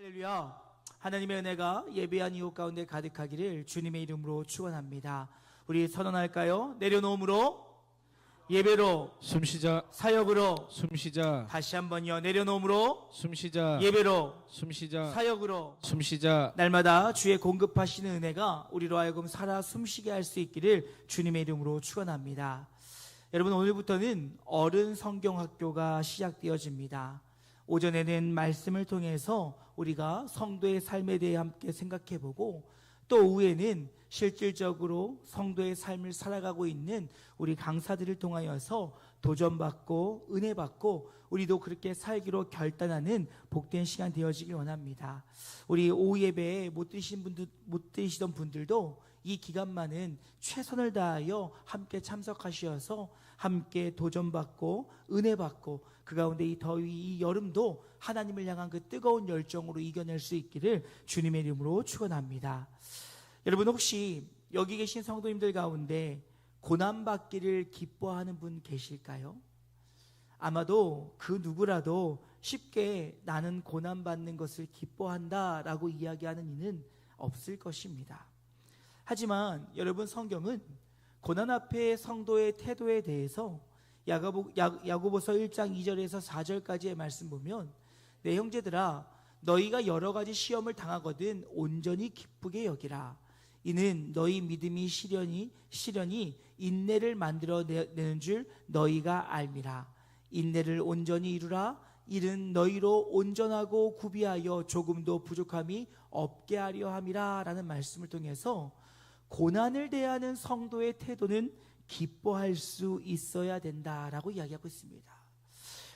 할렐루야. 하나님의 은혜가 예배한 이웃 가운데 가득하기를 주님의 이름으로 축원합니다. 우리 선언할까요? 내려놓음으로 예배로, 숨쉬자, 사역으로. 숨쉬자, 다시 한번요. 내려놓음으로 숨쉬자, 예배로, 숨쉬자, 사역으로. 숨쉬자. 날마다 주의 공급하시는 은혜가 우리로 하여금 살아 숨쉬게 할 수 있기를 주님의 이름으로 축원합니다. 여러분, 오늘부터는 어른 성경학교가 시작되어집니다. 오전에는 말씀을 통해서 우리가 성도의 삶에 대해 함께 생각해보고, 또 오후에는 실질적으로 성도의 삶을 살아가고 있는 우리 강사들을 통하여서 도전받고 은혜받고 우리도 그렇게 살기로 결단하는 복된 시간 되어지길 원합니다. 우리 오후 예배에 못 드시던 분들도 이 기간만은 최선을 다하여 함께 참석하셔서 함께 도전받고 은혜받고 그 가운데 이 더위, 이 여름도 하나님을 향한 그 뜨거운 열정으로 이겨낼 수 있기를 주님의 이름으로 축원합니다. 여러분, 혹시 여기 계신 성도님들 가운데 고난받기를 기뻐하는 분 계실까요? 아마도 그 누구라도 쉽게 나는 고난받는 것을 기뻐한다 라고 이야기하는 이는 없을 것입니다. 하지만 여러분, 성경은 고난 앞에 성도의 태도에 대해서 야고보서 1장 2절에서 4절까지의 말씀 보면, 내 형제들아 너희가 여러 가지 시험을 당하거든 온전히 기쁘게 여기라. 이는 너희 믿음이 시련이 인내를 만들어내는 줄 너희가 알미라. 인내를 온전히 이루라. 이는 너희로 온전하고 구비하여 조금도 부족함이 없게 하려 함이라 라는 말씀을 통해서 고난을 대하는 성도의 태도는 기뻐할 수 있어야 된다라고 이야기하고 있습니다.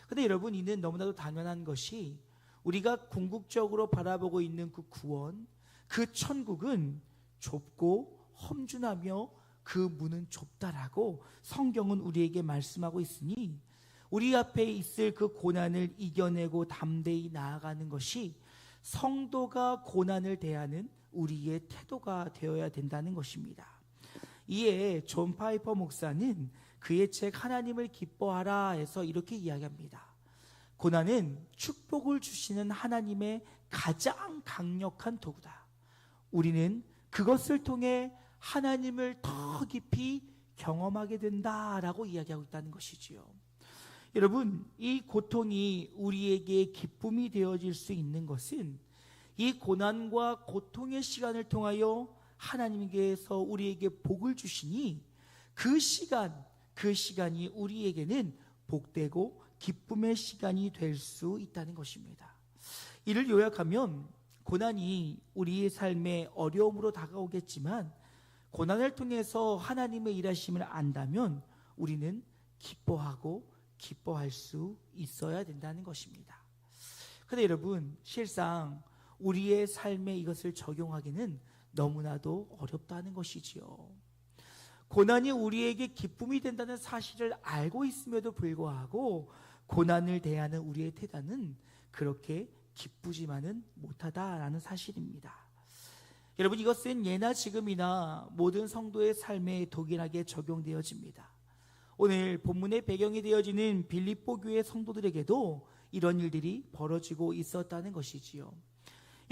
그런데 여러분, 이는 너무나도 당연한 것이 우리가 궁극적으로 바라보고 있는 그 구원, 그 천국은 좁고 험준하며 그 문은 좁다라고 성경은 우리에게 말씀하고 있으니, 우리 앞에 있을 그 고난을 이겨내고 담대히 나아가는 것이 성도가 고난을 대하는 우리의 태도가 되어야 된다는 것입니다. 이에 존 파이퍼 목사는 그의 책 하나님을 기뻐하라 해서 이렇게 이야기합니다. 고난은 축복을 주시는 하나님의 가장 강력한 도구다. 우리는 그것을 통해 하나님을 더 깊이 경험하게 된다라고 이야기하고 있다는 것이지요. 여러분, 이 고통이 우리에게 기쁨이 되어질 수 있는 것은 이 고난과 고통의 시간을 통하여 하나님께서 우리에게 복을 주시니 그 시간이 우리에게는 복되고 기쁨의 시간이 될 수 있다는 것입니다. 이를 요약하면, 고난이 우리의 삶에 어려움으로 다가오겠지만 고난을 통해서 하나님의 일하심을 안다면 우리는 기뻐하고 기뻐할 수 있어야 된다는 것입니다. 그런데 여러분, 실상 우리의 삶에 이것을 적용하기는 너무나도 어렵다는 것이지요. 고난이 우리에게 기쁨이 된다는 사실을 알고 있음에도 불구하고 고난을 대하는 우리의 태도는 그렇게 기쁘지만은 못하다라는 사실입니다. 여러분, 이것은 예나 지금이나 모든 성도의 삶에 동일하게 적용되어집니다. 오늘 본문의 배경이 되어지는 빌립보 교회 성도들에게도 이런 일들이 벌어지고 있었다는 것이지요.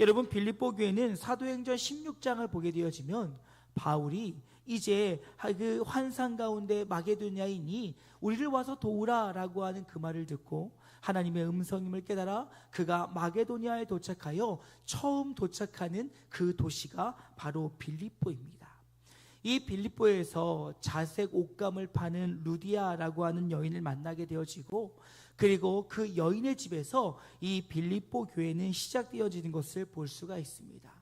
여러분, 빌립보 교회는 사도행전 16장을 보게 되어지면 바울이 이제 그 환상 가운데 마게도냐인이 우리를 와서 도우라 라고 하는 그 말을 듣고 하나님의 음성임을 깨달아 그가 마게도냐에 도착하여 처음 도착하는 그 도시가 바로 빌립보입니다. 이 빌립보에서 자색 옷감을 파는 루디아라고 하는 여인을 만나게 되어지고, 그리고 그 여인의 집에서 이 빌립보 교회는 시작되어지는 것을 볼 수가 있습니다.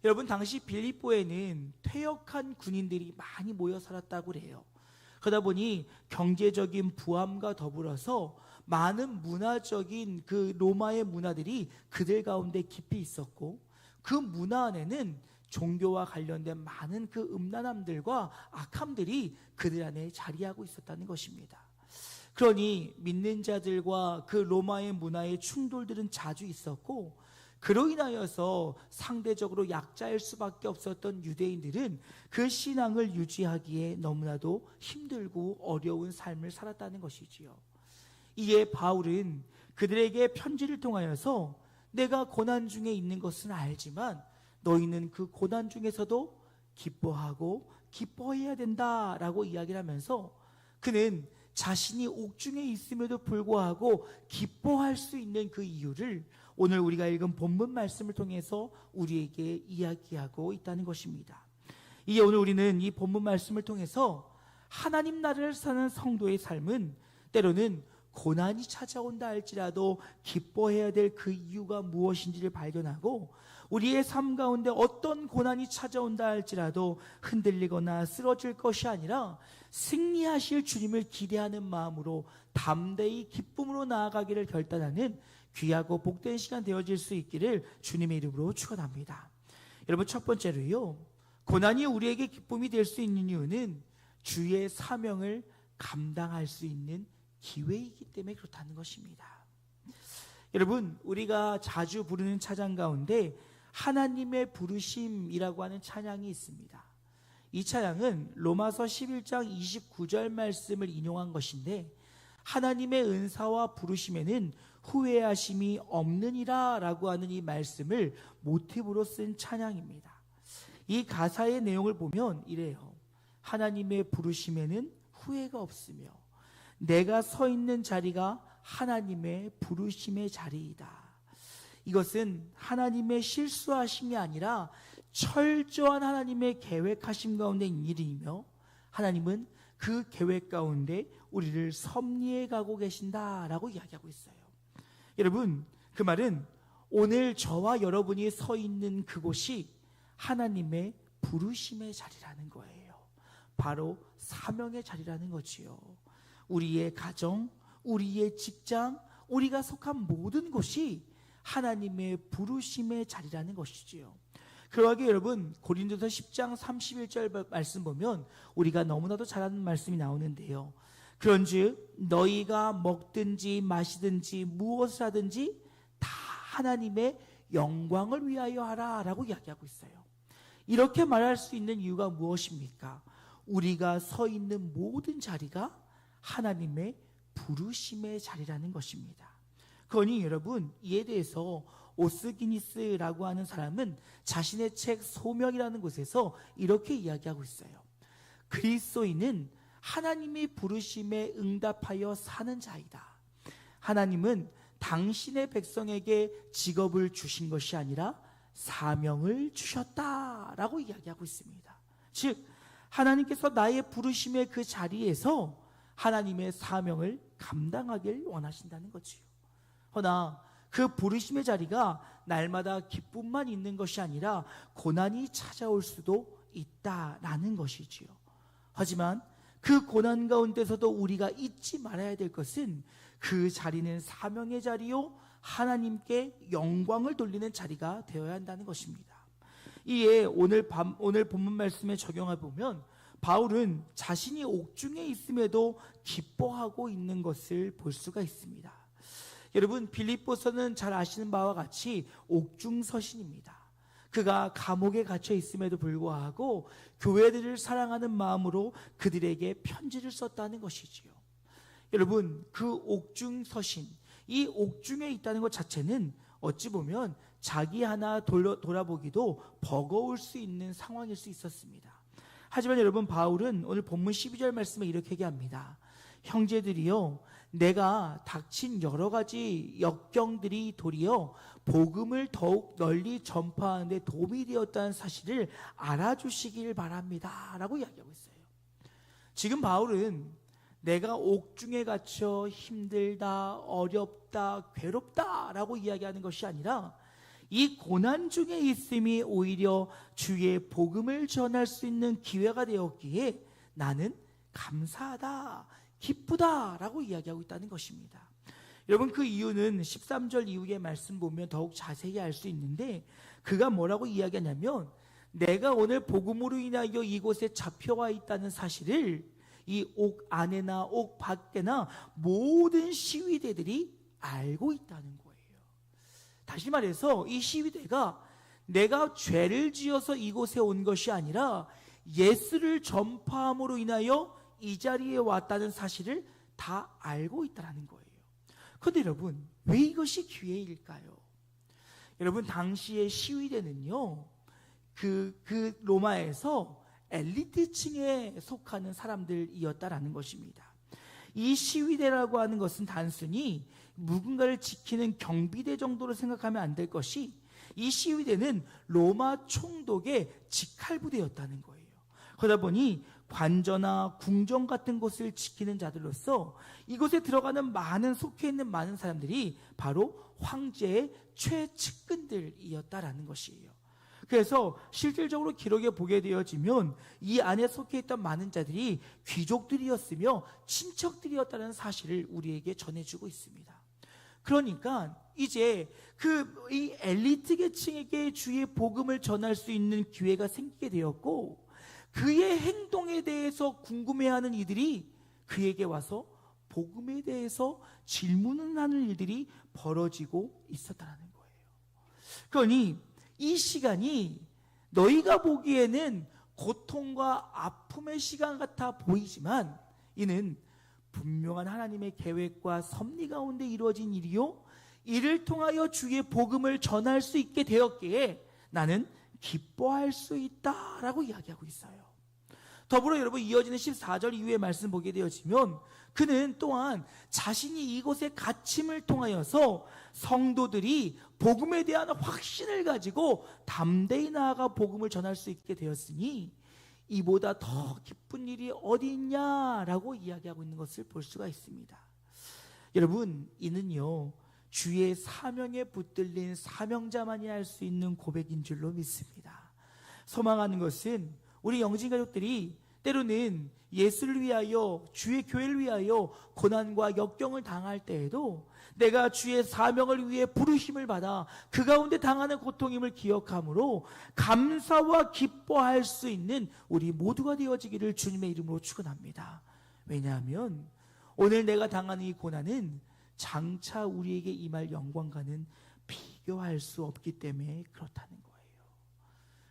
여러분, 당시 빌립보에는 퇴역한 군인들이 많이 모여 살았다고 그래요. 그러다 보니 경제적인 부함과 더불어서 많은 문화적인 그 로마의 문화들이 그들 가운데 깊이 있었고, 그 문화 안에는 종교와 관련된 많은 그 음란함들과 악함들이 그들 안에 자리하고 있었다는 것입니다. 그러니 믿는 자들과 그 로마의 문화의 충돌들은 자주 있었고, 그로 인하여서 상대적으로 약자일 수밖에 없었던 유대인들은 그 신앙을 유지하기에 너무나도 힘들고 어려운 삶을 살았다는 것이지요. 이에 바울은 그들에게 편지를 통하여서 내가 고난 중에 있는 것은 알지만 너희는 그 고난 중에서도 기뻐하고 기뻐해야 된다라고 이야기를 하면서 그는 자신이 옥중에 있음에도 불구하고 기뻐할 수 있는 그 이유를 오늘 우리가 읽은 본문 말씀을 통해서 우리에게 이야기하고 있다는 것입니다. 이게 오늘 우리는 이 본문 말씀을 통해서 하나님 나라를 사는 성도의 삶은 때로는 고난이 찾아온다 할지라도 기뻐해야 될 그 이유가 무엇인지를 발견하고 우리의 삶 가운데 어떤 고난이 찾아온다 할지라도 흔들리거나 쓰러질 것이 아니라 승리하실 주님을 기대하는 마음으로 담대히 기쁨으로 나아가기를 결단하는 귀하고 복된 시간 되어질 수 있기를 주님의 이름으로 축원합니다. 여러분, 첫 번째로요, 고난이 우리에게 기쁨이 될 수 있는 이유는 주의 사명을 감당할 수 있는 기회이기 때문에 그렇다는 것입니다. 여러분, 우리가 자주 부르는 찬양 가운데 하나님의 부르심이라고 하는 찬양이 있습니다. 이 찬양은 로마서 11장 29절 말씀을 인용한 것인데 하나님의 은사와 부르심에는 후회하심이 없느니라 라고 하는 이 말씀을 모티브로 쓴 찬양입니다. 이 가사의 내용을 보면 이래요. 하나님의 부르심에는 후회가 없으며 내가 서 있는 자리가 하나님의 부르심의 자리이다. 이것은 하나님의 실수하심이 아니라 철저한 하나님의 계획하심 가운데 일이며 하나님은 그 계획 가운데 우리를 섭리해 가고 계신다라고 이야기하고 있어요. 여러분, 그 말은 오늘 저와 여러분이 서 있는 그곳이 하나님의 부르심의 자리라는 거예요. 바로 사명의 자리라는 거지요. 우리의 가정, 우리의 직장, 우리가 속한 모든 곳이 하나님의 부르심의 자리라는 것이지요. 그러하게 여러분, 고린도서 10장 31절 말씀 보면 우리가 너무나도 잘 아는 말씀이 나오는데요. 그런즉 너희가 먹든지 마시든지 무엇을 하든지 다 하나님의 영광을 위하여 하라 라고 이야기하고 있어요. 이렇게 말할 수 있는 이유가 무엇입니까? 우리가 서 있는 모든 자리가 하나님의 부르심의 자리라는 것입니다. 그러니 여러분, 이에 대해서 오스기니스라고 하는 사람은 자신의 책 소명이라는 곳에서 이렇게 이야기하고 있어요. 그리스도인은 하나님의 부르심에 응답하여 사는 자이다. 하나님은 당신의 백성에게 직업을 주신 것이 아니라 사명을 주셨다라고 이야기하고 있습니다. 즉, 하나님께서 나의 부르심의 그 자리에서 하나님의 사명을 감당하길 원하신다는 거지요. 허나 그 부르심의 자리가 날마다 기쁨만 있는 것이 아니라 고난이 찾아올 수도 있다라는 것이지요. 하지만 그 고난 가운데서도 우리가 잊지 말아야 될 것은 그 자리는 사명의 자리요 하나님께 영광을 돌리는 자리가 되어야 한다는 것입니다. 이에 오늘 본문 말씀에 적용해 보면 바울은 자신이 옥중에 있음에도 기뻐하고 있는 것을 볼 수가 있습니다. 여러분, 빌립보서는 잘 아시는 바와 같이 옥중 서신입니다. 그가 감옥에 갇혀 있음에도 불구하고 교회들을 사랑하는 마음으로 그들에게 편지를 썼다는 것이지요. 여러분, 그 옥중 서신, 이 옥중에 있다는 것 자체는 어찌 보면 자기 하나 돌아보기도 버거울 수 있는 상황일 수 있었습니다. 하지만 여러분, 바울은 오늘 본문 12절 말씀에 이렇게 얘기합니다. 형제들이요, 내가 닥친 여러 가지 역경들이 도리어 복음을 더욱 널리 전파하는 데 도움이 되었다는 사실을 알아주시길 바랍니다 라고 이야기하고 있어요. 지금 바울은 내가 옥중에 갇혀 힘들다, 어렵다, 괴롭다 라고 이야기하는 것이 아니라 이 고난 중에 있음이 오히려 주의 복음을 전할 수 있는 기회가 되었기에 나는 감사하다, 기쁘다 라고 이야기하고 있다는 것입니다. 여러분, 그 이유는 13절 이후의 말씀 보면 더욱 자세히 알 수 있는데 그가 뭐라고 이야기하냐면 내가 오늘 복음으로 인하여 이곳에 잡혀와 있다는 사실을 이 옥 안에나 옥 밖에나 모든 시위대들이 알고 있다는 거예요. 다시 말해서 이 시위대가 내가 죄를 지어서 이곳에 온 것이 아니라 예수를 전파함으로 인하여 이 자리에 왔다는 사실을 다 알고 있다는 거예요. 그런데 여러분, 왜 이것이 기회일까요? 여러분, 당시의 시위대는요, 그 로마에서 엘리트층에 속하는 사람들이었다라는 것입니다. 이 시위대라고 하는 것은 단순히 누군가를 지키는 경비대 정도로 생각하면 안 될 것이, 이 시위대는 로마 총독의 직할부대였다는 거예요. 그러다 보니 관저나 궁정 같은 곳을 지키는 자들로서 이곳에 들어가는 속해 있는 많은 사람들이 바로 황제의 최측근들이었다라는 것이에요. 그래서 실질적으로 기록에 보게 되어지면 이 안에 속해 있던 많은 자들이 귀족들이었으며 친척들이었다는 사실을 우리에게 전해주고 있습니다. 그러니까 이제 이 엘리트 계층에게 주의 복음을 전할 수 있는 기회가 생기게 되었고, 그의 행동에 대해서 궁금해하는 이들이 그에게 와서 복음에 대해서 질문을 하는 일들이 벌어지고 있었다는 거예요. 그러니 이 시간이 너희가 보기에는 고통과 아픔의 시간 같아 보이지만, 이는 분명한 하나님의 계획과 섭리 가운데 이루어진 일이요, 이를 통하여 주의 복음을 전할 수 있게 되었기에 나는 기뻐할 수 있다라고 이야기하고 있어요. 더불어 여러분, 이어지는 14절 이후의 말씀 보게 되어지면 그는 또한 자신이 이곳에 갇힘을 통하여서 성도들이 복음에 대한 확신을 가지고 담대히 나아가 복음을 전할 수 있게 되었으니 이보다 더 기쁜 일이 어디 있냐라고 이야기하고 있는 것을 볼 수가 있습니다. 여러분, 이는요, 주의 사명에 붙들린 사명자만이 할 수 있는 고백인 줄로 믿습니다. 소망하는 것은 우리 영진가족들이 때로는 예수를 위하여, 주의 교회를 위하여 고난과 역경을 당할 때에도 내가 주의 사명을 위해 부르심을 받아 그 가운데 당하는 고통임을 기억함으로 감사와 기뻐할 수 있는 우리 모두가 되어지기를 주님의 이름으로 축원합니다. 왜냐하면 오늘 내가 당하는 이 고난은 장차 우리에게 임할 영광과는 비교할 수 없기 때문에 그렇다는 거예요.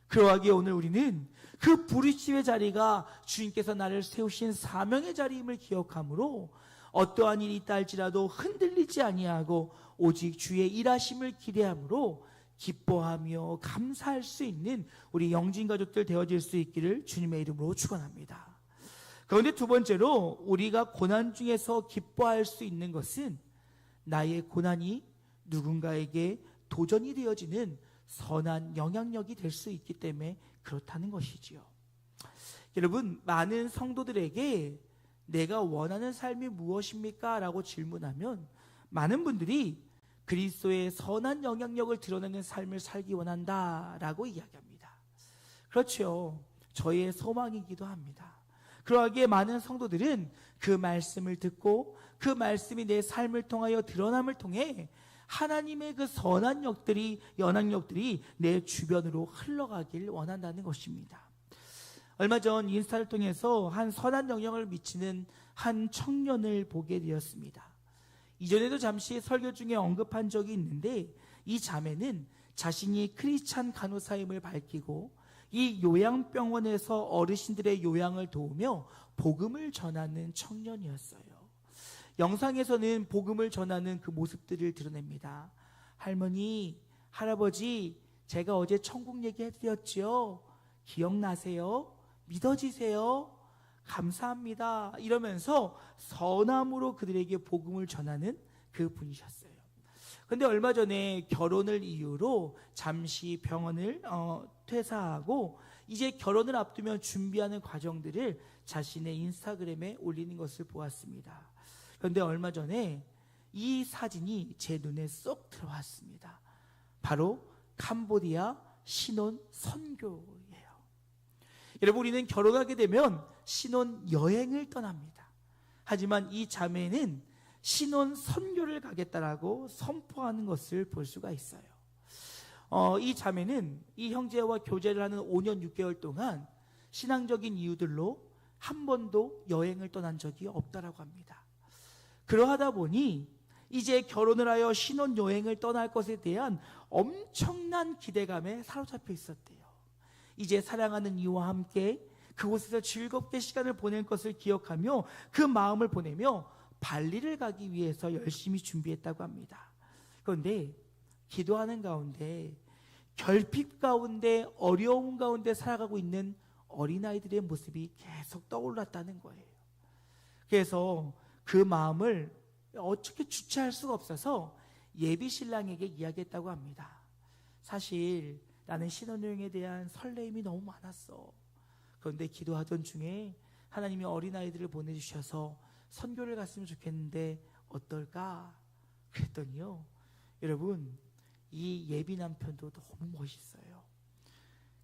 그러하기에 오늘 우리는 그 부르심의 자리가 주님께서 나를 세우신 사명의 자리임을 기억함으로 어떠한 일이 있다 할지라도 흔들리지 아니하고 오직 주의 일하심을 기대함으로 기뻐하며 감사할 수 있는 우리 영진가족들 되어질 수 있기를 주님의 이름으로 축원합니다. 그런데 두 번째로, 우리가 고난 중에서 기뻐할 수 있는 것은 나의 고난이 누군가에게 도전이 되어지는 선한 영향력이 될 수 있기 때문에 그렇다는 것이지요. 여러분, 많은 성도들에게 내가 원하는 삶이 무엇입니까? 라고 질문하면 많은 분들이 그리스도의 선한 영향력을 드러내는 삶을 살기 원한다 라고 이야기합니다. 그렇죠. 저의 소망이기도 합니다. 그러하기에 많은 성도들은 그 말씀을 듣고 그 말씀이 내 삶을 통하여 드러남을 통해 하나님의 그 선한 영향력들이 내 주변으로 흘러가길 원한다는 것입니다. 얼마 전 인스타를 통해서 한 선한 영향을 미치는 한 청년을 보게 되었습니다. 이전에도 잠시 설교 중에 언급한 적이 있는데, 이 자매는 자신이 크리스찬 간호사임을 밝히고 이 요양병원에서 어르신들의 요양을 도우며 복음을 전하는 청년이었어요. 영상에서는 복음을 전하는 그 모습들을 드러냅니다. 할머니, 할아버지, 제가 어제 천국 얘기해드렸죠? 기억나세요? 믿어지세요? 감사합니다. 이러면서 선함으로 그들에게 복음을 전하는 그 분이셨어요. 그런데 얼마 전에 결혼을 이유로 잠시 병원을 퇴사하고 이제 결혼을 앞두며 준비하는 과정들을 자신의 인스타그램에 올리는 것을 보았습니다. 그런데 얼마 전에 이 사진이 제 눈에 쏙 들어왔습니다. 바로 캄보디아 신혼 선교예요. 여러분, 우리는 결혼하게 되면 신혼 여행을 떠납니다. 하지만 이 자매는 신혼 선교를 가겠다라고 선포하는 것을 볼 수가 있어요. 이 자매는 이 형제와 교제를 하는 5년 6개월 동안 신앙적인 이유들로 한 번도 여행을 떠난 적이 없다라고 합니다. 그러하다 보니 이제 결혼을 하여 신혼여행을 떠날 것에 대한 엄청난 기대감에 사로잡혀 있었대요. 이제 사랑하는 이와 함께 그곳에서 즐겁게 시간을 보낼 것을 기억하며 그 마음을 보내며 발리를 가기 위해서 열심히 준비했다고 합니다. 그런데 기도하는 가운데 결핍 가운데 어려움 가운데 살아가고 있는 어린아이들의 모습이 계속 떠올랐다는 거예요. 그래서 그 마음을 어떻게 주체할 수가 없어서 예비신랑에게 이야기했다고 합니다. 사실 나는 신혼여행에 대한 설레임이 너무 많았어. 그런데 기도하던 중에 하나님이 어린아이들을 보내주셔서 선교를 갔으면 좋겠는데 어떨까? 그랬더니요, 여러분, 이 예비 남편도 너무 멋있어요.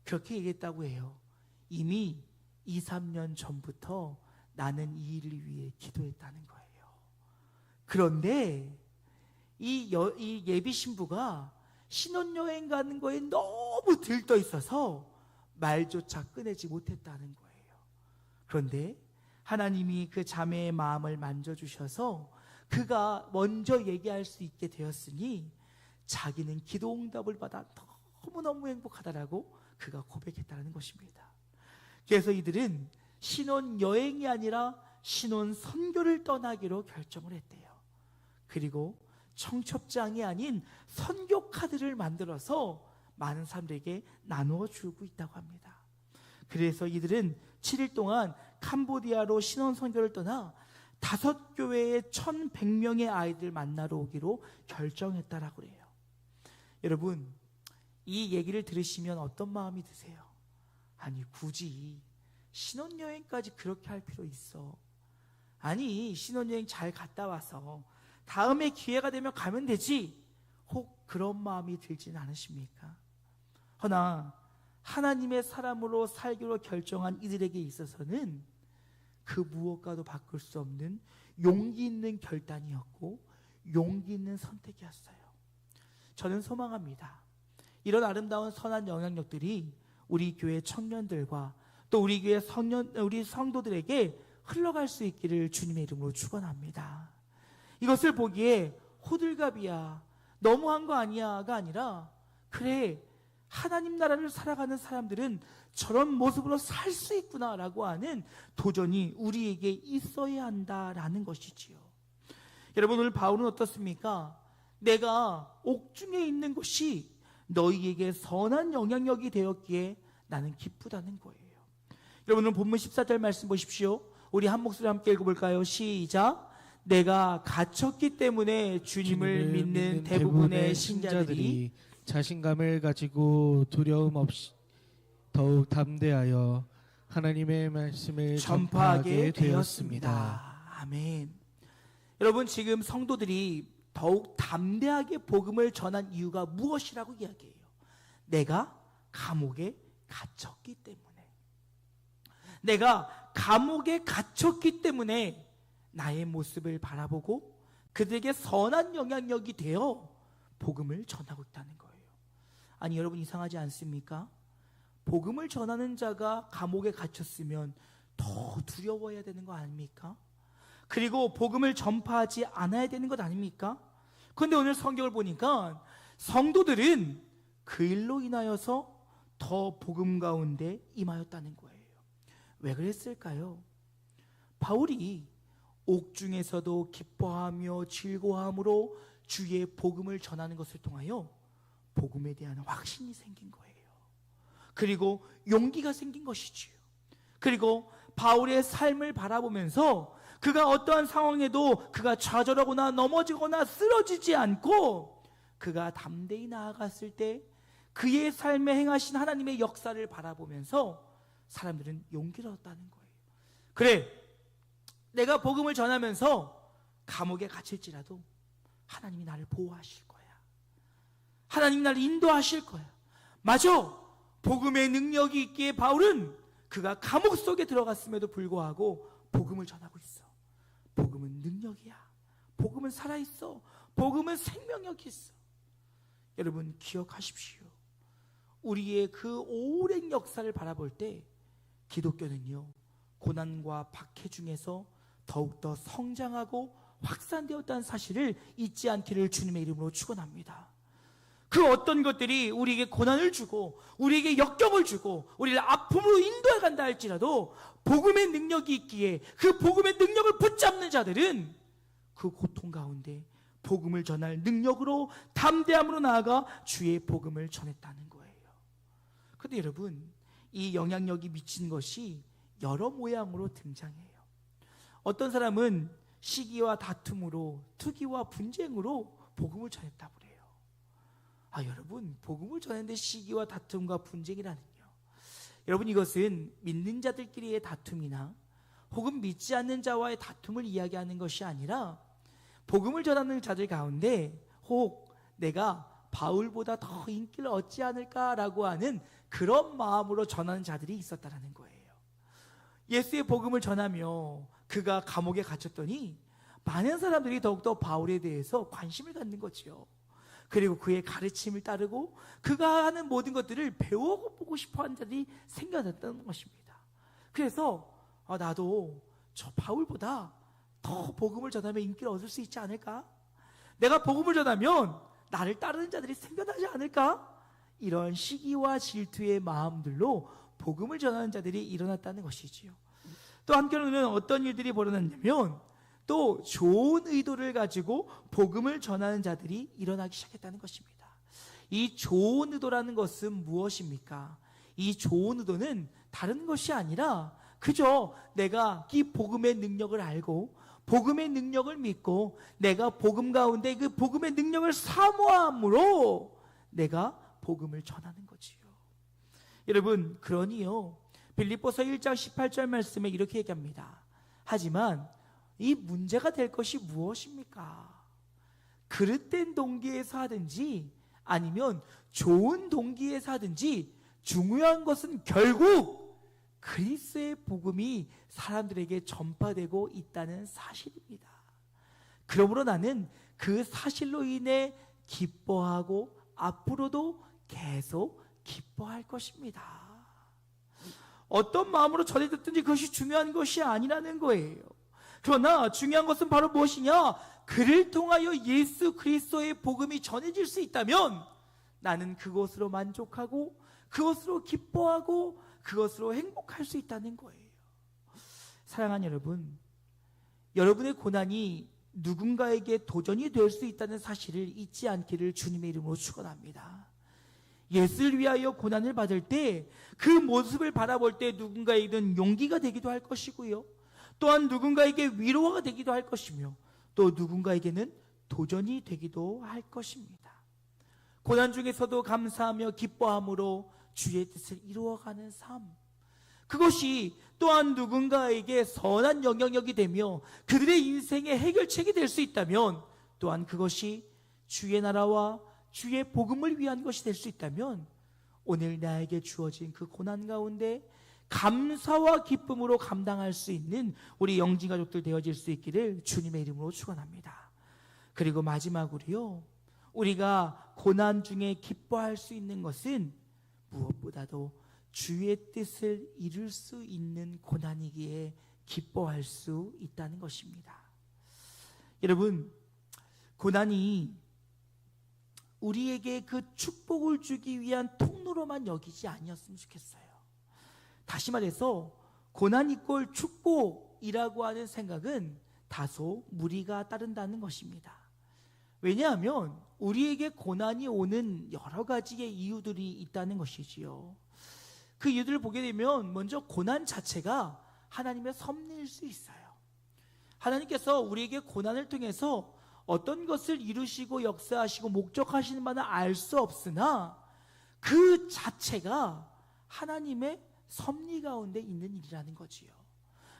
그렇게 얘기했다고 해요. 이미 2, 3년 전부터 나는 이 일을 위해 기도했다는 거예요. 그런데 이 예비 신부가 신혼여행 가는 거에 너무 들떠 있어서 말조차 꺼내지 못했다는 거예요. 그런데 하나님이 그 자매의 마음을 만져주셔서 그가 먼저 얘기할 수 있게 되었으니 자기는 기도 응답을 받아 너무너무 행복하다라고 그가 고백했다는 것입니다. 그래서 이들은 신혼여행이 아니라 신혼선교를 떠나기로 결정을 했대요. 그리고 청첩장이 아닌 선교 카드를 만들어서 많은 사람들에게 나누어 주고 있다고 합니다. 그래서 이들은 7일 동안 캄보디아로 신혼선교를 떠나 5교회의 1,100명의 아이들 만나러 오기로 결정했다라고 해요. 여러분, 이 얘기를 들으시면 어떤 마음이 드세요? 아니, 굳이 신혼여행까지 그렇게 할 필요 있어? 아니, 신혼여행 잘 갔다 와서 다음에 기회가 되면 가면 되지. 혹 그런 마음이 들지는 않으십니까? 허나 하나님의 사람으로 살기로 결정한 이들에게 있어서는 그 무엇과도 바꿀 수 없는 용기 있는 결단이었고 용기 있는 선택이었어요. 저는 소망합니다. 이런 아름다운 선한 영향력들이 우리 교회 청년들과 또 우리 교회 우리 성도들에게 흘러갈 수 있기를 주님의 이름으로 축원합니다. 이것을 보기에 호들갑이야, 너무한 거 아니야가 아니라, 그래, 하나님 나라를 살아가는 사람들은 저런 모습으로 살 수 있구나라고 하는 도전이 우리에게 있어야 한다라는 것이지요. 여러분, 오늘 바울은 어떻습니까? 내가 옥중에 있는 것이 너희에게 선한 영향력이 되었기에 나는 기쁘다는 거예요. 여러분, 오늘 본문 14절 말씀 보십시오. 우리 한 목소리 함께 읽어볼까요? 시작. 내가 갇혔기 때문에 주님을 믿는 대부분의 신자들이 자신감을 가지고 두려움 없이 더욱 담대하여 하나님의 말씀을 전파하게 전파하게 되었습니다. 되었습니다. 아멘. 여러분, 지금 성도들이 더욱 담대하게 복음을 전한 이유가 무엇이라고 이야기해요? 내가 감옥에 갇혔기 때문에. 내가 감옥에 갇혔기 때문에 나의 모습을 바라보고 그들에게 선한 영향력이 되어 복음을 전하고 있다는 거예요. 아니, 여러분, 이상하지 않습니까? 복음을 전하는 자가 감옥에 갇혔으면 더 두려워해야 되는 거 아닙니까? 그리고 복음을 전파하지 않아야 되는 것 아닙니까? 그런데 오늘 성경을 보니까 성도들은 그 일로 인하여서 더 복음 가운데 임하였다는 거예요. 왜 그랬을까요? 바울이 옥중에서도 기뻐하며 즐거워함으로 주의 복음을 전하는 것을 통하여 복음에 대한 확신이 생긴 거예요. 그리고 용기가 생긴 것이지요. 그리고 바울의 삶을 바라보면서 그가 어떠한 상황에도 그가 좌절하거나 넘어지거나 쓰러지지 않고 그가 담대히 나아갔을 때 그의 삶에 행하신 하나님의 역사를 바라보면서 사람들은 용기를 얻었다는 거예요. 그래, 내가 복음을 전하면서 감옥에 갇힐지라도 하나님이 나를 보호하실 거야. 하나님이 나를 인도하실 거야. 맞아, 복음의 능력이 있기에 바울은 그가 감옥 속에 들어갔음에도 불구하고 복음을 전하고 있어. 복음은 능력이야. 복음은 살아있어. 복음은 생명력이 있어. 여러분, 기억하십시오. 우리의 그 오랜 역사를 바라볼 때 기독교는요, 고난과 박해 중에서 더욱더 성장하고 확산되었다는 사실을 잊지 않기를 주님의 이름으로 축원합니다. 그 어떤 것들이 우리에게 고난을 주고 우리에게 역경을 주고 우리를 아픔으로 인도해 간다 할지라도 복음의 능력이 있기에 그 복음의 능력을 붙잡는 자들은 그 고통 가운데 복음을 전할 능력으로 담대함으로 나아가 주의 복음을 전했다는 거예요. 그런데 여러분, 이 영향력이 미친 것이 여러 모양으로 등장해요. 어떤 사람은 시기와 다툼으로, 투기와 분쟁으로 복음을 전했다고 그래요. 여러분, 복음을 전했는데 시기와 다툼과 분쟁이라는요, 여러분, 이것은 믿는 자들끼리의 다툼이나 혹은 믿지 않는 자와의 다툼을 이야기하는 것이 아니라 복음을 전하는 자들 가운데 혹 내가 바울보다 더 인기를 얻지 않을까라고 하는 그런 마음으로 전하는 자들이 있었다는 거예요. 예수의 복음을 전하며 그가 감옥에 갇혔더니 많은 사람들이 더욱더 바울에 대해서 관심을 갖는 거죠. 그리고 그의 가르침을 따르고 그가 하는 모든 것들을 배워보고 싶어하는 자들이 생겨났다는 것입니다. 그래서 나도 저 바울보다 더 복음을 전하면 인기를 얻을 수 있지 않을까? 내가 복음을 전하면 나를 따르는 자들이 생겨나지 않을까? 이런 시기와 질투의 마음들로 복음을 전하는 자들이 일어났다는 것이지요. 또 한편으로는 어떤 일들이 벌어졌냐면 또 좋은 의도를 가지고 복음을 전하는 자들이 일어나기 시작했다는 것입니다. 이 좋은 의도라는 것은 무엇입니까? 이 좋은 의도는 다른 것이 아니라 그저 내가 이 복음의 능력을 알고 복음의 능력을 믿고 내가 복음 가운데 그 복음의 능력을 사모함으로 내가 복음을 전하는 거지요. 여러분, 그러니요, 빌립보서 1장 18절 말씀에 이렇게 얘기합니다. 하지만 이 문제가 될 것이 무엇입니까? 그릇된 동기에서 하든지 아니면 좋은 동기에서 하든지 중요한 것은 결국 그리스도의 복음이 사람들에게 전파되고 있다는 사실입니다. 그러므로 나는 그 사실로 인해 기뻐하고 앞으로도 계속 기뻐할 것입니다. 어떤 마음으로 전해졌든지 그것이 중요한 것이 아니라는 거예요. 그러나 중요한 것은 바로 무엇이냐? 그를 통하여 예수 그리스도의 복음이 전해질 수 있다면 나는 그것으로 만족하고 그것으로 기뻐하고 그것으로 행복할 수 있다는 거예요. 사랑하는 여러분, 여러분의 고난이 누군가에게 도전이 될 수 있다는 사실을 잊지 않기를 주님의 이름으로 축원합니다. 예수를 위하여 고난을 받을 때 그 모습을 바라볼 때 누군가에게는 용기가 되기도 할 것이고요, 또한 누군가에게 위로가 되기도 할 것이며 또 누군가에게는 도전이 되기도 할 것입니다. 고난 중에서도 감사하며 기뻐함으로 주의 뜻을 이루어가는 삶, 그것이 또한 누군가에게 선한 영향력이 되며 그들의 인생의 해결책이 될 수 있다면, 또한 그것이 주의 나라와 주의 복음을 위한 것이 될 수 있다면 오늘 나에게 주어진 그 고난 가운데 감사와 기쁨으로 감당할 수 있는 우리 영진 가족들 되어질 수 있기를 주님의 이름으로 축원합니다. 그리고 마지막으로요, 우리가 고난 중에 기뻐할 수 있는 것은 무엇보다도 주의 뜻을 이룰 수 있는 고난이기에 기뻐할 수 있다는 것입니다. 여러분, 고난이 우리에게 그 축복을 주기 위한 통로로만 여기지 아니었으면 좋겠어요. 다시 말해서 고난 이꼴 축복이라고 하는 생각은 다소 무리가 따른다는 것입니다. 왜냐하면 우리에게 고난이 오는 여러 가지의 이유들이 있다는 것이지요. 그 이유들을 보게 되면 먼저 고난 자체가 하나님의 섭리일 수 있어요. 하나님께서 우리에게 고난을 통해서 어떤 것을 이루시고 역사하시고 목적하시는 바는 알 수 없으나 그 자체가 하나님의 섭리 가운데 있는 일이라는 거지요.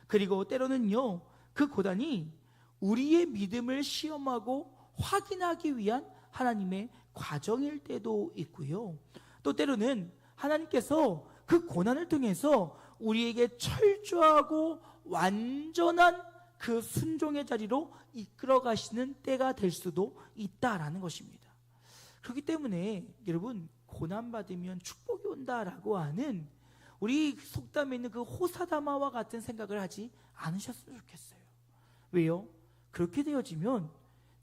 그리고 때로는요, 그 고난이 우리의 믿음을 시험하고 확인하기 위한 하나님의 과정일 때도 있고요, 또 때로는 하나님께서 그 고난을 통해서 우리에게 철저하고 완전한 그 순종의 자리로 이끌어 가시는 때가 될 수도 있다라는 것입니다. 그렇기 때문에 여러분, 고난받으면 축복이 온다라고 하는 우리 속담에 있는 그 호사다마와 같은 생각을 하지 않으셨으면 좋겠어요. 왜요? 그렇게 되어지면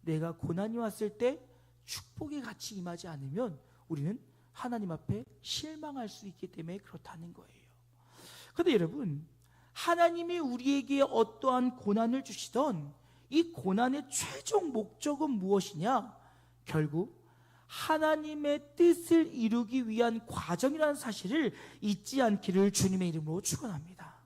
내가 고난이 왔을 때 축복이 같이 임하지 않으면 우리는 하나님 앞에 실망할 수 있기 때문에 그렇다는 거예요. 그런데 여러분, 하나님이 우리에게 어떠한 고난을 주시던 이 고난의 최종 목적은 무엇이냐? 결국 하나님의 뜻을 이루기 위한 과정이라는 사실을 잊지 않기를 주님의 이름으로 축원합니다.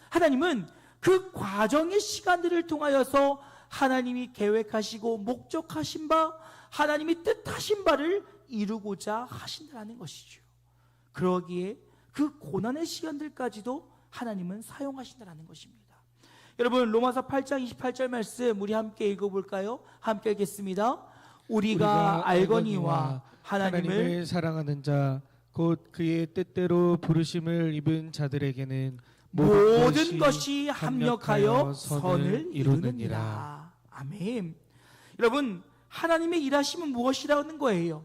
하나님은 그 과정의 시간들을 통하여서 하나님이 계획하시고 목적하신 바, 하나님이 뜻하신 바를 이루고자 하신다는 것이죠. 그러기에 그 고난의 시간들까지도 하나님은 사용하신다는 것입니다. 여러분, 로마서 8장 28절 말씀 우리 함께 읽어볼까요? 함께 읽겠습니다. 우리가 알거니와 하나님을 사랑하는 자 곧 그의 뜻대로 부르심을 입은 자들에게는 모든 것이 합력하여 선을 이루느니라. 아멘. 여러분, 하나님의 일하심은 무엇이라는 거예요?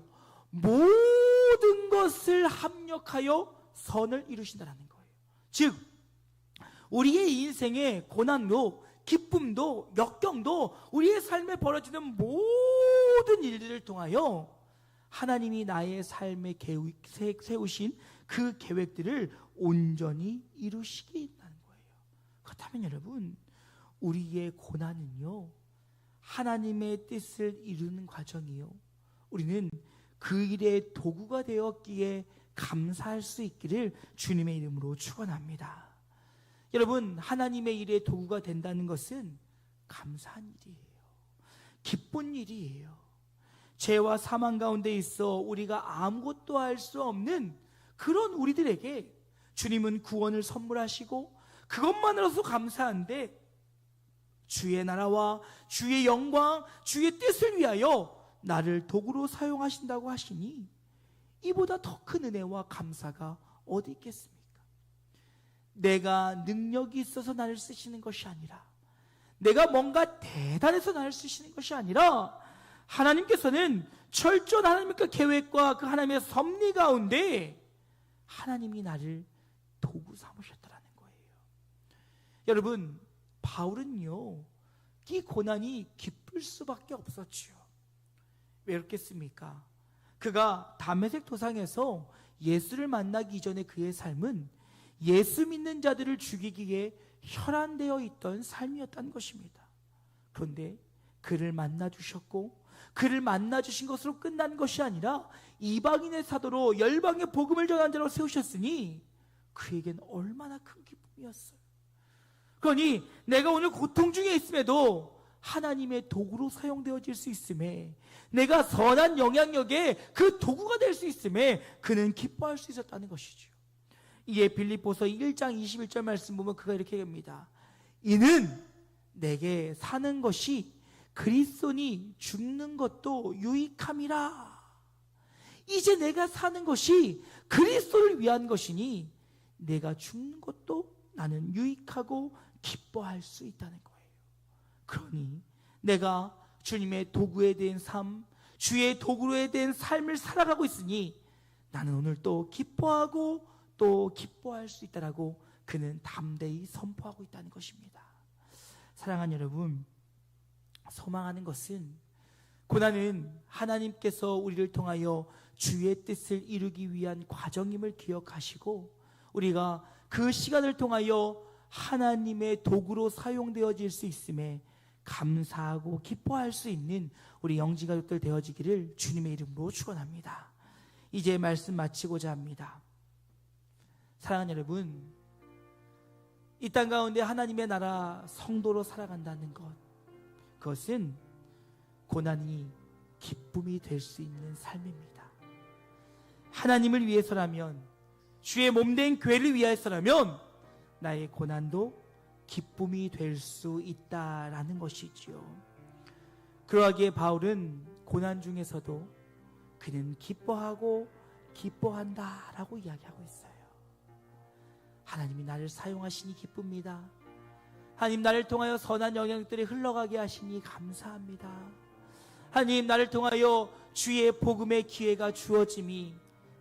모든 것을 합력하여 선을 이루신다는 거예요. 즉 우리의 인생의 고난도 기쁨도 역경도 우리의 삶에 벌어지는 모든 일들을 통하여 하나님이 나의 삶에 세우신 그 계획들을 온전히 이루시게 한다는 거예요. 그렇다면 여러분, 우리의 고난은요, 하나님의 뜻을 이루는 과정이요, 우리는 그 일의 도구가 되었기에 감사할 수 있기를 주님의 이름으로 축원합니다. 여러분, 하나님의 일의 도구가 된다는 것은 감사한 일이에요. 기쁜 일이에요. 죄와 사망 가운데 있어 우리가 아무것도 할 수 없는 그런 우리들에게 주님은 구원을 선물하시고 그것만으로도 감사한데 주의 나라와 주의 영광, 주의 뜻을 위하여 나를 도구로 사용하신다고 하시니 이보다 더 큰 은혜와 감사가 어디 있겠습니까? 내가 능력이 있어서 나를 쓰시는 것이 아니라, 내가 뭔가 대단해서 나를 쓰시는 것이 아니라, 하나님께서는 철저한 하나님의 그 계획과 그 하나님의 섭리 가운데 하나님이 나를 도구 삼으셨다는 거예요. 여러분, 바울은요, 이 고난이 기쁠 수밖에 없었지요. 왜 그렇겠습니까? 그가 다메섹 도상에서 예수를 만나기 이전에 그의 삶은 예수 믿는 자들을 죽이기에 혈안되어 있던 삶이었다는 것입니다. 그런데 그를 만나 주셨고 그를 만나 주신 것으로 끝난 것이 아니라 이방인의 사도로 열방의 복음을 전한 자로 세우셨으니 그에겐 얼마나 큰 기쁨이었어요. 그러니 내가 오늘 고통 중에 있음에도 하나님의 도구로 사용되어질 수 있음에, 내가 선한 영향력의 그 도구가 될 수 있음에 그는 기뻐할 수 있었다는 것이죠. 이에 빌립보서 1장 21절 말씀 보면 그가 이렇게 합니다. 이는 내게 사는 것이 그리스도니 죽는 것도 유익함이라. 이제 내가 사는 것이 그리스도를 위한 것이니 내가 죽는 것도 나는 유익하고 기뻐할 수 있다는 거예요. 그러니 내가 주님의 도구에 대한 삶, 주의 도구에 대한 삶을 살아가고 있으니 나는 오늘 또 기뻐하고 또 기뻐할 수 있다라고 그는 담대히 선포하고 있다는 것입니다. 사랑하는 여러분, 소망하는 것은, 고난은 하나님께서 우리를 통하여 주의 뜻을 이루기 위한 과정임을 기억하시고 우리가 그 시간을 통하여 하나님의 도구로 사용되어질 수 있음에 감사하고 기뻐할 수 있는 우리 영지가족들 되어지기를 주님의 이름으로 축원합니다. 이제 말씀 마치고자 합니다. 사랑하는 여러분, 이 땅 가운데 하나님의 나라 성도로 살아간다는 것, 그것은 고난이 기쁨이 될 수 있는 삶입니다. 하나님을 위해서라면, 주의 몸된 교회를 위해서라면 나의 고난도 기쁨이 될 수 있다라는 것이지요. 그러하기에 바울은 고난 중에서도 그는 기뻐하고 기뻐한다라고 이야기하고 있어요. 하나님이 나를 사용하시니 기쁩니다. 하나님, 나를 통하여 선한 영향들이 흘러가게 하시니 감사합니다. 하나님, 나를 통하여 주의 복음의 기회가 주어짐이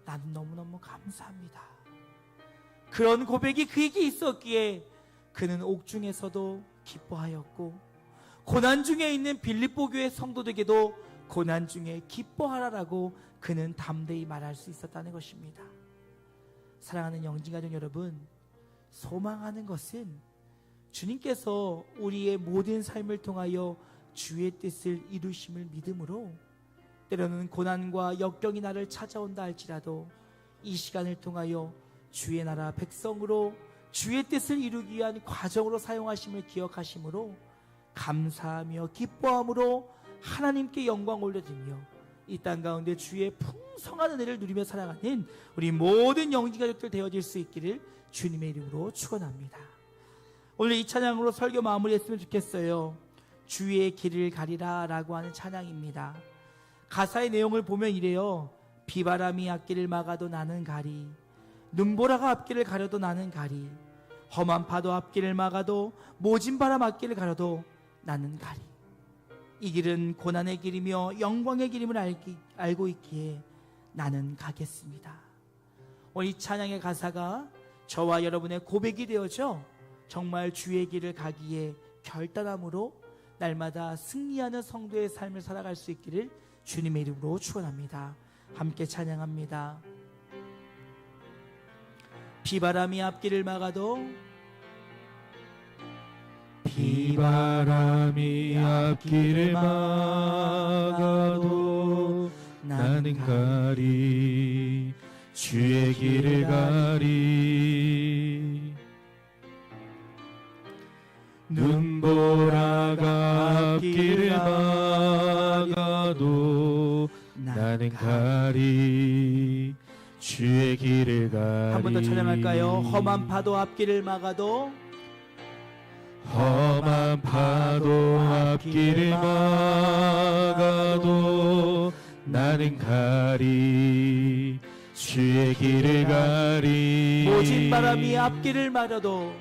나는 너무너무 감사합니다. 그런 고백이 그에게 있었기에 그는 옥중에서도 기뻐하였고, 고난 중에 있는 빌립보 교회 성도들에게도 고난 중에 기뻐하라라고 그는 담대히 말할 수 있었다는 것입니다. 사랑하는 영지가족 여러분, 소망하는 것은 주님께서 우리의 모든 삶을 통하여 주의 뜻을 이루심을 믿음으로 때로는 고난과 역경이 나를 찾아온다 할지라도 이 시간을 통하여 주의 나라 백성으로 주의 뜻을 이루기 위한 과정으로 사용하심을 기억하심으로 감사하며 기뻐함으로 하나님께 영광 올려드리며 이 땅 가운데 주의 풍성한 은혜를 누리며 살아가는 우리 모든 영지 가족들 되어질 수 있기를 주님의 이름으로 축원합니다. 오늘 이 찬양으로 설교 마무리했으면 좋겠어요. 주의 길을 가리라 라고 하는 찬양입니다. 가사의 내용을 보면 이래요. 비바람이 앞길을 막아도 나는 가리, 눈보라가 앞길을 가려도 나는 가리, 험한 파도 앞길을 막아도 모진 바람 앞길을 가려도 나는 가리. 이 길은 고난의 길이며 영광의 길임을 알고 있기에 나는 가겠습니다. 오늘 이 찬양의 가사가 저와 여러분의 고백이 되어져 정말 주의 길을 가기에 결단함으로 날마다 승리하는 성도의 삶을 살아갈 수 있기를 주님의 이름으로 축원합니다. 함께 찬양합니다. 비바람이 앞길을 막아도 비바람이 앞길을 막아도 나는 가리, 주의 길을 가리. 눈보라가 앞길을 막아도 나는 가리, 주의 길을 가리. 한 번 더 찬양할까요? 험한 파도 앞길을 막아도 험한 파도 앞길을 막아도 나는 가리, 주의 길을 가리. 모진 바람이 앞길을 막아도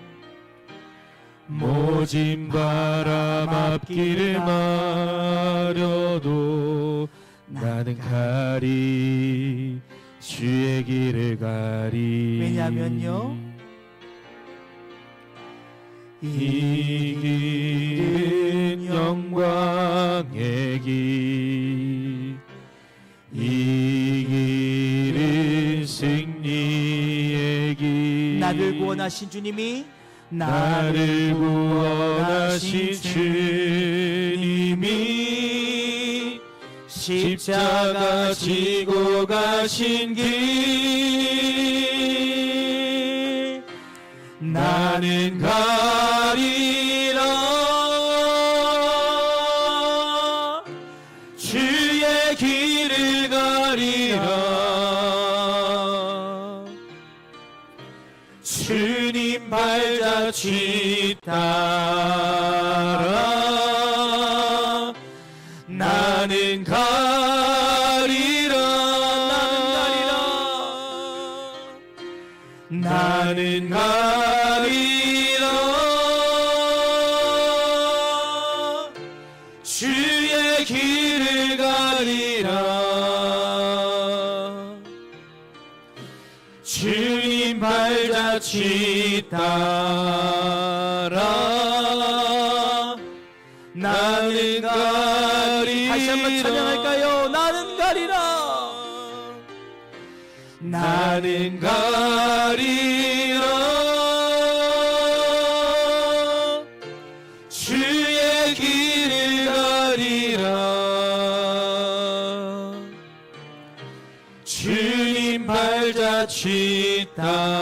모진 바람 앞길을 마려도 나는 가리, 주의 길을 가리. 왜냐면요, 이 길은 영광의 길, 이 길은 승리의 길. 나를 구원하신 주님이 나를 구원하신 주님이 십자가 지고 가신 길, 나는 가리라, 주의 길을 가리라. 주님 발자취 따라 나는 가리라, 나는 가리라, 주의 길을 가리라. 주님 발자취 따라 나는 가리라. 다시 한번 찬양할까요? 나는 가리라, 나는 가리라, 주의 길을 가리라. 주님 발자취 따라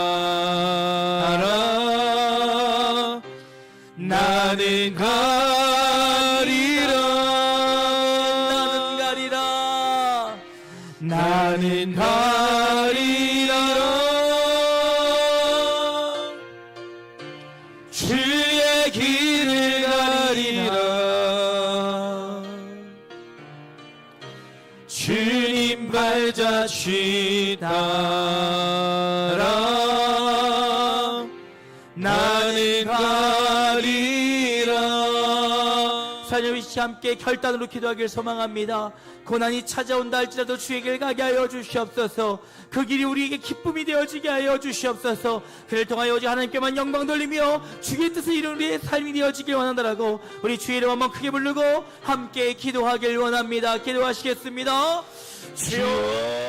나는 가리라, 나는 가리라, 나는 가리라, 주의 길을 가리라. 주님 발자취 따라 나는 가리라. 사녀이씨 함께 결단으로 기도하길 소망합니다. 고난이 찾아온다 할지라도 주의 길 가게 하여 주시옵소서. 그 길이 우리에게 기쁨이 되어지게 하여 주시옵소서. 그를 통하여 오직 하나님께만 영광 돌리며 주의 뜻을 이루는 우리의 삶이 되어지길 원한다라고 우리 주의 이름 한번 크게 부르고 함께 기도하길 원합니다. 기도하시겠습니다. 주여